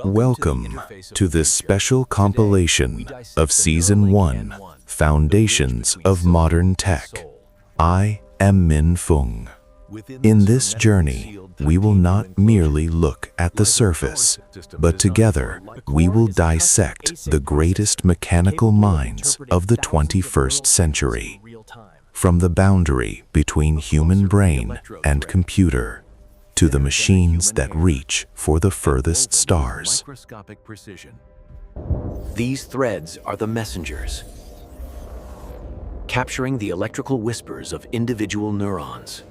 Welcome to this special compilation of Season 1, Foundations of Modern Tech. I am Min Fung. In this journey, we will not merely look at the surface, but together we will dissect the greatest mechanical minds of the 21st century, from the boundary between human brain and computer, to the machines that reach for the furthest stars. These threads are the messengers, capturing the electrical whispers of individual neurons.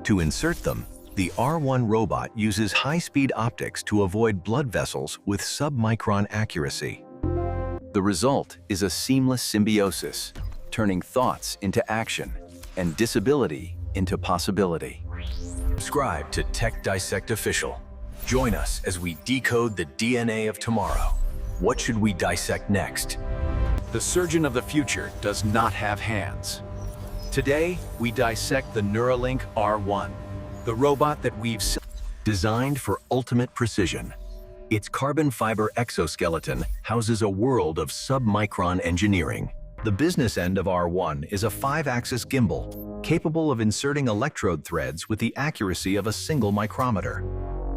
To insert them, the R1 robot uses high-speed optics to avoid blood vessels with sub-micron accuracy. The result is a seamless symbiosis, turning thoughts into action and disability into possibility. Subscribe to techDissectOfficial. Join us as we decode the DNA of tomorrow. What should we dissect next? The surgeon of the future does not have hands. Today, we dissect the Neuralink R1, the robot that weaves designed for ultimate precision. Its carbon fiber exoskeleton houses a world of sub-micron engineering. The business end of R1 is a 5-axis gimbal, capable of inserting electrode threads with the accuracy of a single micrometer.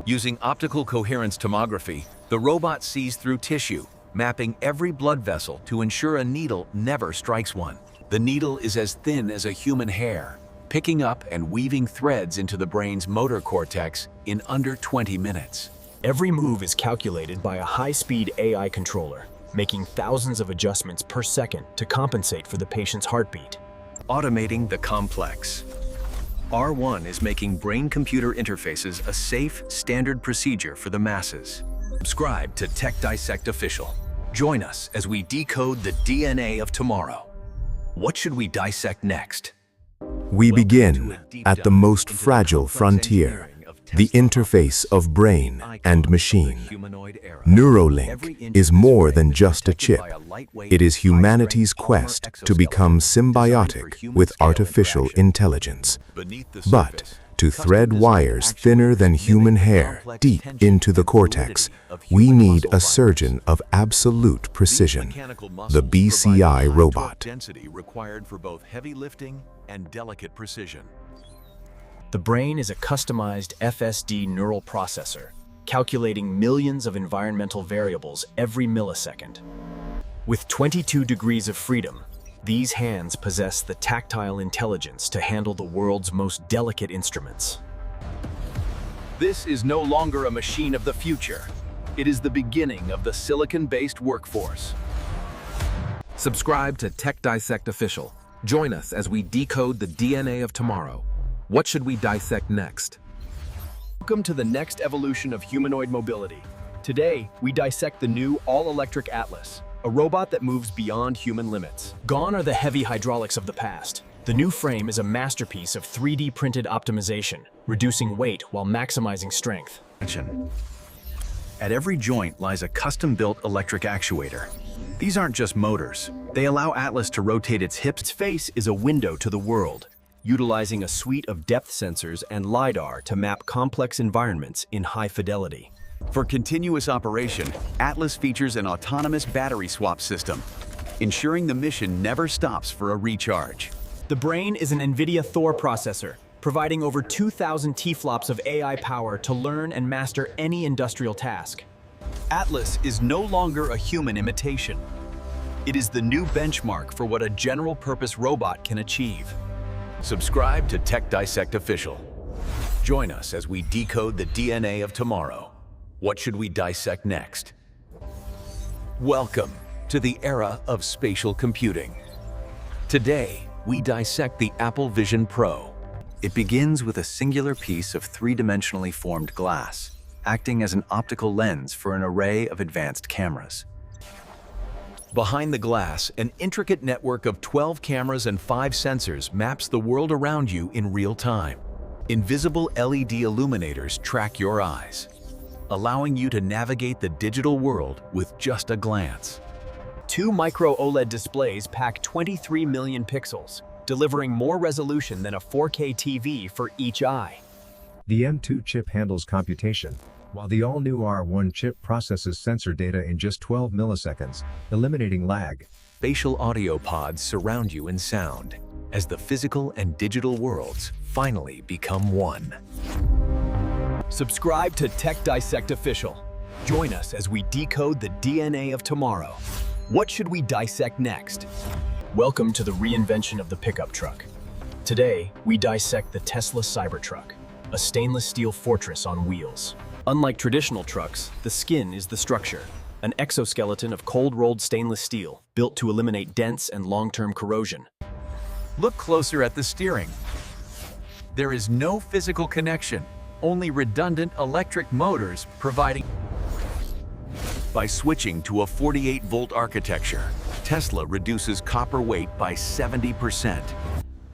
Using optical coherence tomography, the robot sees through tissue, mapping every blood vessel to ensure a needle never strikes one. The needle is as thin as a human hair, picking up and weaving threads into the brain's motor cortex in under 20 minutes. Every move is calculated by a high-speed AI controller, making thousands of adjustments per second to compensate for the patient's heartbeat. Automating the complex. R1 is making brain-computer interfaces a safe, standard procedure for the masses. Subscribe to techDissectOfficial. Join us as we decode the DNA of tomorrow. What should we dissect next? We begin at the most fragile frontier, the interface of brain and machine. Neuralink is more than just a chip. It is humanity's quest to become symbiotic with artificial intelligence. But to thread wires thinner than human hair deep into the cortex, we need a surgeon of absolute precision, the BCI robot. Required for both heavy lifting and delicate precision. The brain is a customized FSD neural processor, calculating millions of environmental variables every millisecond. With 22 degrees of freedom, these hands possess the tactile intelligence to handle the world's most delicate instruments. This is no longer a machine of the future. It is the beginning of the silicon-based workforce. Subscribe to techDissectOfficial. Join us as we decode the DNA of tomorrow. What should we dissect next? Welcome to the next evolution of humanoid mobility. Today, we dissect the new all-electric Atlas, a robot that moves beyond human limits. Gone are the heavy hydraulics of the past. The new frame is a masterpiece of 3D printed optimization, reducing weight while maximizing strength. At every joint lies a custom-built electric actuator. These aren't just motors. They allow Atlas to rotate its hips. Its face is a window to the world, utilizing a suite of depth sensors and LiDAR to map complex environments in high fidelity. For continuous operation, Atlas features an autonomous battery swap system, ensuring the mission never stops for a recharge. The brain is an NVIDIA Thor processor, providing over 2,000 T-flops of AI power to learn and master any industrial task. Atlas is no longer a human imitation. It is the new benchmark for what a general-purpose robot can achieve. Subscribe to techDissectOfficial. Join us as we decode the DNA of tomorrow. What should we dissect next? Welcome to the era of spatial computing. Today, we dissect the Apple Vision Pro. It begins with a singular piece of three-dimensionally formed glass, acting as an optical lens for an array of advanced cameras. Behind the glass, an intricate network of 12 cameras and 5 sensors maps the world around you in real time. Invisible LED illuminators track your eyes, allowing you to navigate the digital world with just a glance. 2 micro OLED displays pack 23 million pixels, delivering more resolution than a 4K TV for each eye. The M2 chip handles computation, while the all-new R1 chip processes sensor data in just 12 milliseconds, eliminating lag. Spatial audio pods surround you in sound, as the physical and digital worlds finally become one. Subscribe to techDissectOfficial. Join us as we decode the DNA of tomorrow. What should we dissect next? Welcome to the reinvention of the pickup truck. Today, we dissect the Tesla Cybertruck, a stainless steel fortress on wheels. Unlike traditional trucks, the skin is the structure, an exoskeleton of cold-rolled stainless steel built to eliminate dense and long-term corrosion. Look closer at the steering. There is no physical connection, only redundant electric motors providing. By switching to a 48-volt architecture, Tesla reduces copper weight by 70%.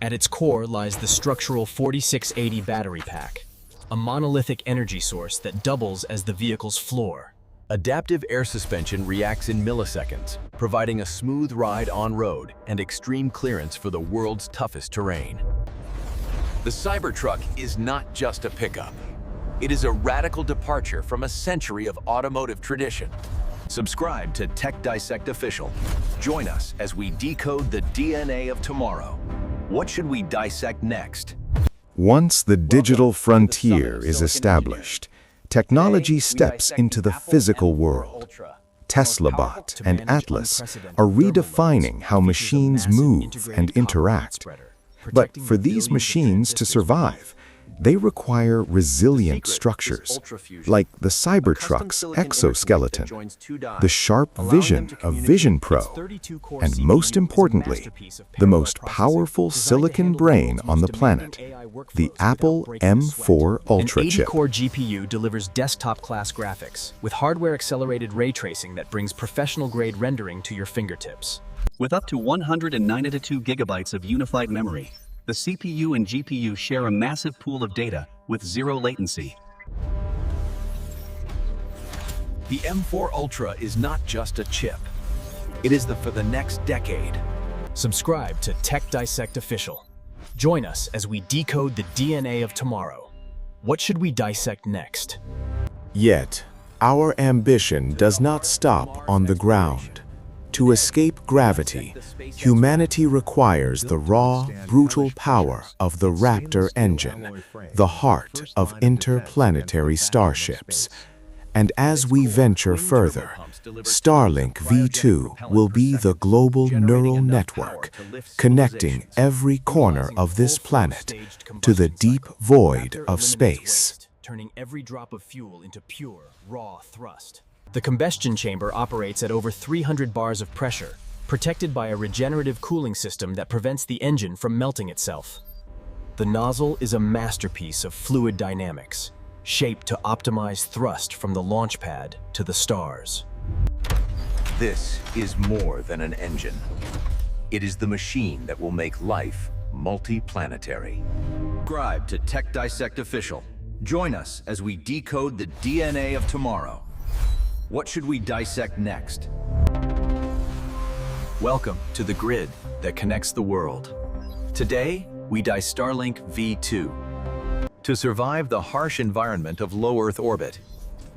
At its core lies the structural 4680 battery pack, a monolithic energy source that doubles as the vehicle's floor. Adaptive air suspension reacts in milliseconds, providing a smooth ride on-road and extreme clearance for the world's toughest terrain. The Cybertruck is not just a pickup. It is a radical departure from a century of automotive tradition. Subscribe to techDissectOfficial. Join us as we decode the DNA of tomorrow. What should we dissect next? Once the digital frontier is established, technology steps into the physical world. TeslaBot and Atlas are redefining how machines move and interact. But for these machines to survive, they require resilient structures, like the Cybertruck's exoskeleton, the sharp vision of Vision Pro, and most importantly, the most powerful silicon brain on the planet, the Apple M4 Ultra An chip. 80-core GPU delivers desktop-class graphics, with hardware-accelerated ray tracing that brings professional-grade rendering to your fingertips. With up to 192 gigabytes of unified memory, the CPU and GPU share a massive pool of data with zero latency. The M4 Ultra is not just a chip. It is for the next decade. Subscribe to techDissectOfficial. Join us as we decode the DNA of tomorrow. What should we dissect next? Yet, our ambition does not stop on the ground. To escape gravity, humanity requires the raw, brutal power of the Raptor engine, the heart of interplanetary starships. And as we venture further, Starlink V2 will be the global neural network, connecting every corner of this planet to the deep void of space. Turning every drop of fuel into pure, raw thrust. The combustion chamber operates at over 300 bars of pressure, protected by a regenerative cooling system that prevents the engine from melting itself. The nozzle is a masterpiece of fluid dynamics, shaped to optimize thrust from the launch pad to the stars. This is more than an engine. It is the machine that will make life multi-planetary. Subscribe to techDissectOfficial. Join us as we decode the DNA of tomorrow. What should we dissect next? Welcome to the grid that connects the world. Today, we dissect Starlink V2. To survive the harsh environment of low Earth orbit,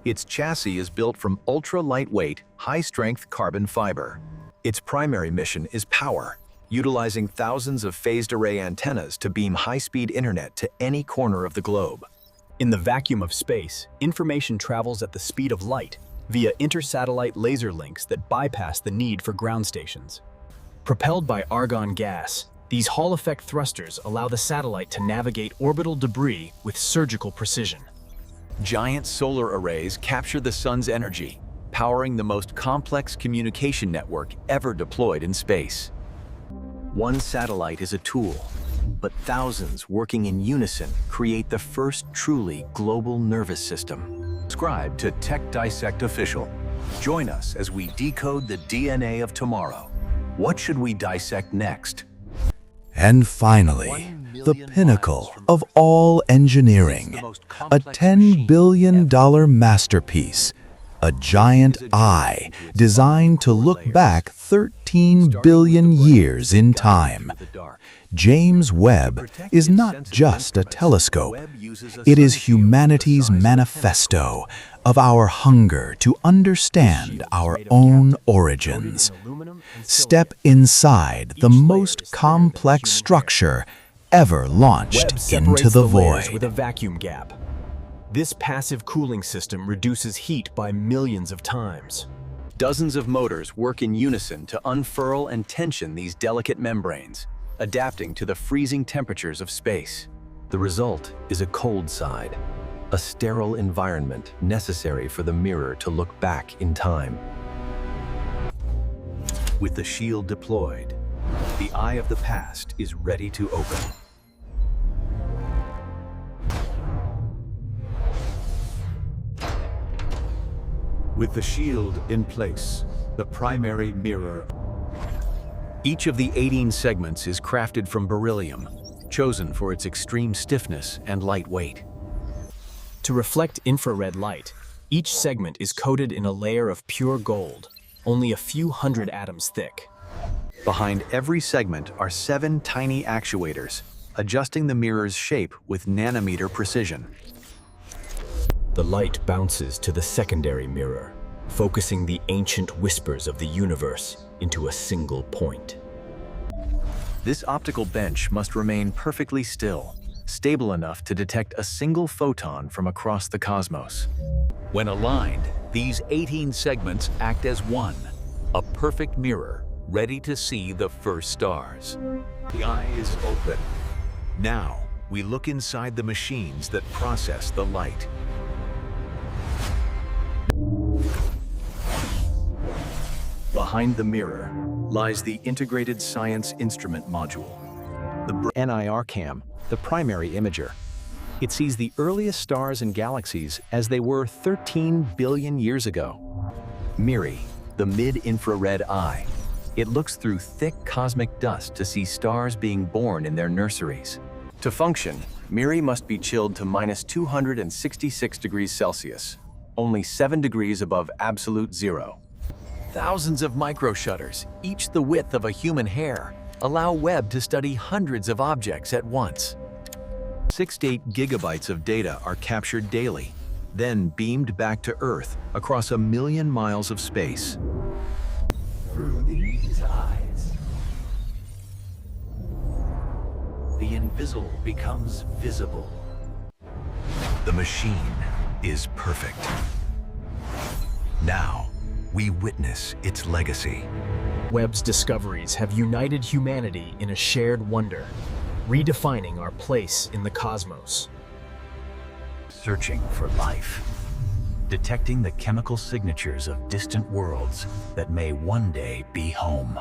its chassis is built from ultra-lightweight, high-strength carbon fiber. Its primary mission is power, utilizing thousands of phased array antennas to beam high-speed internet to any corner of the globe. In the vacuum of space, information travels at the speed of light, via intersatellite laser links that bypass the need for ground stations. Propelled by argon gas, these Hall-effect thrusters allow the satellite to navigate orbital debris with surgical precision. Giant solar arrays capture the sun's energy, powering the most complex communication network ever deployed in space. One satellite is a tool, but thousands working in unison create the first truly global nervous system. Subscribe to techDissectOfficial. Join us as we decode the DNA of tomorrow. What should we dissect next? And finally, the pinnacle of all engineering, a $10 billion masterpiece, a giant eye designed to look back 13 billion years in time. James Webb is not just a telescope. It is humanity's manifesto, of our hunger to understand our own origins. Step inside the most complex structure ever launched into the layers void. with a vacuum gap. This passive cooling system reduces heat by millions of times. Dozens of motors work in unison to unfurl and tension these delicate membranes, adapting to the freezing temperatures of space. The result is a cold side, a sterile environment necessary for the mirror to look back in time. With the shield deployed, the eye of the past is ready to open. With the shield in place, the primary mirror. Each of the 18 segments is crafted from beryllium, chosen for its extreme stiffness and lightweight. To reflect infrared light, each segment is coated in a layer of pure gold, only a few hundred atoms thick. Behind every segment are 7 tiny actuators, adjusting the mirror's shape with nanometer precision. The light bounces to the secondary mirror, focusing the ancient whispers of the universe into a single point. This optical bench must remain perfectly still, stable enough to detect a single photon from across the cosmos. When aligned, these 18 segments act as one, a perfect mirror, ready to see the first stars. The eye is open. Now, we look inside the machines that process the light. Behind the mirror lies the Integrated Science Instrument Module, the NIR cam, the primary imager. It sees the earliest stars and galaxies as they were 13 billion years ago. MIRI, the mid-infrared eye. It looks through thick cosmic dust to see stars being born in their nurseries. To function, MIRI must be chilled to -266 degrees Celsius, only 7 degrees above absolute zero. Thousands of microshutters, each the width of a human hair, allow Webb to study hundreds of objects at once. 6 to 8 gigabytes of data are captured daily, then beamed back to Earth across 1 million miles of space. Through these eyes, the invisible becomes visible. The machine is perfect. Now, we witness its legacy. Webb's discoveries have united humanity in a shared wonder, redefining our place in the cosmos. Searching for life, detecting the chemical signatures of distant worlds that may one day be home.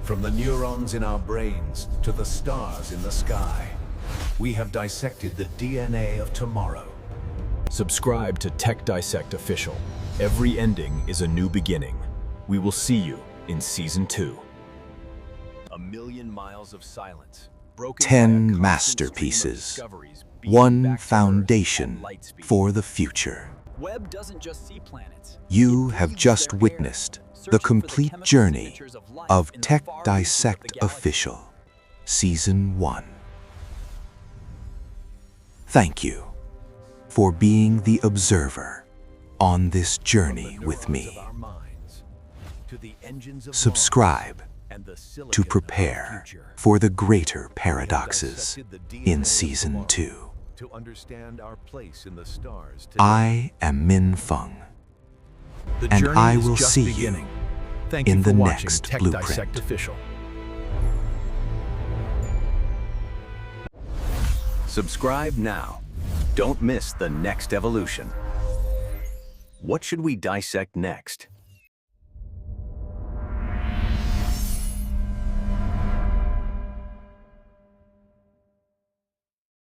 From the neurons in our brains to the stars in the sky, we have dissected the DNA of tomorrow. Subscribe to techDissectOfficial. Every ending is a new beginning. We will see you in Season 2. 1 million miles of silence, broken by a 10 constant stream of masterpieces, discoveries beamed one back to Earth foundation at light speed. for the future. Webb doesn't just see planets. You have just witnessed the complete journey of techDissectOfficial, Season 1. Thank you for being the observer on this journey with me. Subscribe to prepare for the greater paradoxes in Season 2. To understand our place in the stars today. I am Min Feng, The and journey I is will just see you beginning. Thank in you for the watching next Tech blueprint. Dissect Official. Subscribe now. Don't miss the next evolution. What should we dissect next?